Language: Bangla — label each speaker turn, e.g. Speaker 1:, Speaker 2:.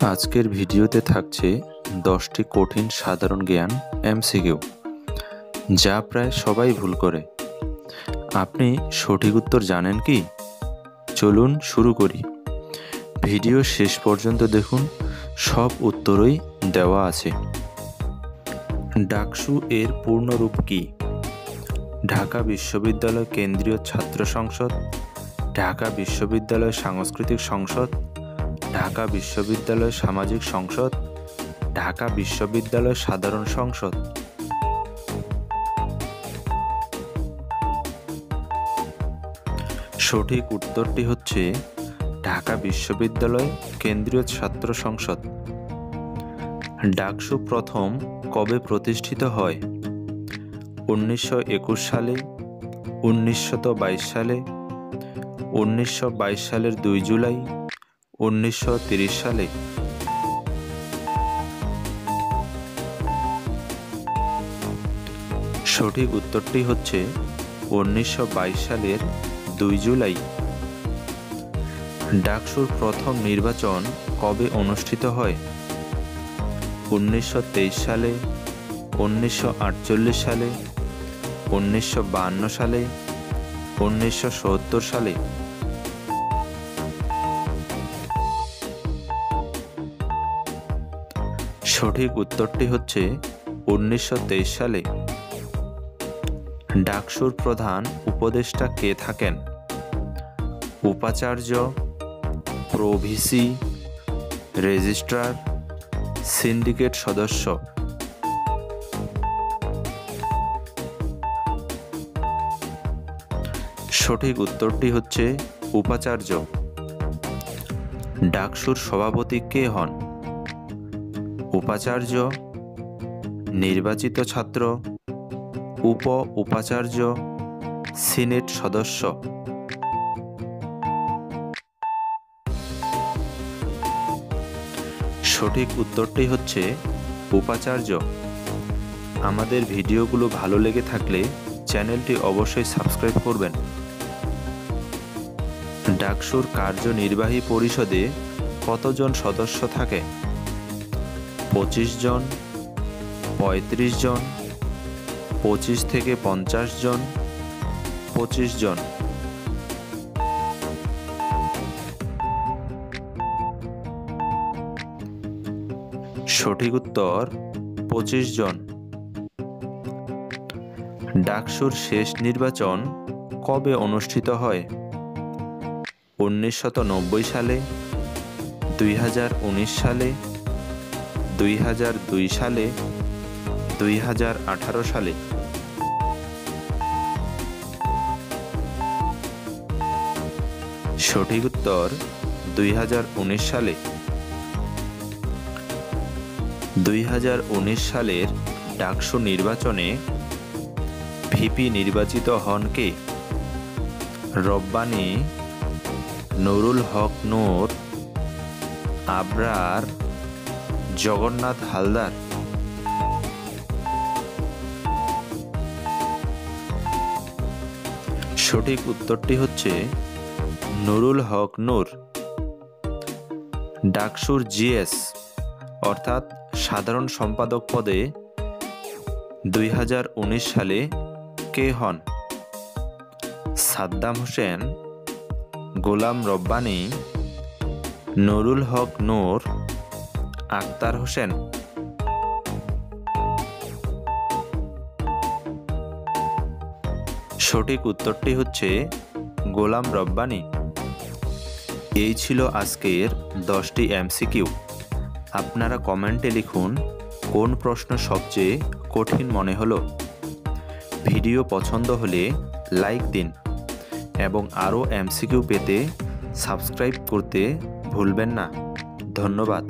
Speaker 1: আজকের ভিডিওতে থাকছে 10টি কঠিন সাধারণ জ্ঞান এমসিকিউ, যা প্রায় সবাই ভুল করে। আপনি সঠিক উত্তর জানেন কি? চলুন শুরু করি। ভিডিও শেষ পর্যন্ত দেখুন, সব উত্তরই দেওয়া আছে। ডাকসু এর পূর্ণরূপ কি? ঢাকা বিশ্ববিদ্যালয় কেন্দ্রীয় ছাত্র সংসদ, ঢাকা বিশ্ববিদ্যালয় সাংস্কৃতিক সংসদ, ঢাকা বিশ্ববিদ্যালয় সামাজিক সংসদ, ঢাকা বিশ্ববিদ্যালয় সাধারণ সংসদ। সঠিক উত্তরটি হচ্ছে ঢাকা বিশ্ববিদ্যালয় কেন্দ্রীয় ছাত্র সংসদ। ডাকসু প্রথম কবে প্রতিষ্ঠিত হয়? 1921 সালে, 1922 সালে, 1922 সালের 2 জুলাই, 1930 সালে। সঠিক উত্তরটি হচ্ছে 1922 সালের 2 জুলাই। ডাকসুর প্রথম নির্বাচন কবে অনুষ্ঠিত হয়? 1923 সালে, 1948 সালে, 1952 সালে, 1970 সালে। সঠিক উত্তরটি হচ্ছে 1923 সালে। ডাকসুর প্রধান উপদেষ্টা কে থাকেন? উপাচার্য, প্রভিসি, রেজিস্ট্রার, সিন্ডিকেট সদস্য। সঠিক উত্তরটি হচ্ছে উপাচার্য। ডাকসুর সভাপতি কে হন? উপাচার্য, নির্বাচিত ছাত্র, উপাচার্য, সিনেট সদস্য। সঠিক উত্তরটি হচ্ছে উপাচার্য। আমাদের ভিডিওগুলো ভালো লেগে থাকলে চ্যানেলটি অবশ্যই সাবস্ক্রাইব করবেন। ডাকসুর কার্যনির্বাহী পরিষদে কতজন সদস্য থাকে? 25 জন, 35 জন, 25 থেকে 50 জন, 25 জন। সঠিক উত্তর 25 জন। ডাকসুর শেষ নির্বাচন কবে অনুষ্ঠিত হয়? 1990 সালে, 2019 সালে, 2002 সালে, 2018 সালে। সঠিক উত্তর 2019 সালে। 2019 সালের ডাকসু নির্বাচনে ভিপি নির্বাচিত হন কে? রব্বানী, নুরুল হক নূর, আবরার, জগন্নাথ হালদার। সঠিক উত্তরটি হচ্ছে নুরুল হক নূর। ডাকসুর জিএস অর্থাৎ সাধারণ সম্পাদক পদে 2019 সালে কে হন? সাদ্দাম হোসেন, গোলাম রব্বানী, নুরুল হক নূর, আক্তার হোসেন। সঠিক উত্তরটি হচ্ছে গোলাম রব্বানী। এই ছিল আজকের 10টি এমসিকিউ। আপনারা কমেন্টে লিখুন কোন প্রশ্ন সবচেয়ে কঠিন মনে হলো। ভিডিও পছন্দ হলে লাইক দিন এবং আরও এমসিকিউ পেতে সাবস্ক্রাইব করতে ভুলবেন না। ধন্যবাদ।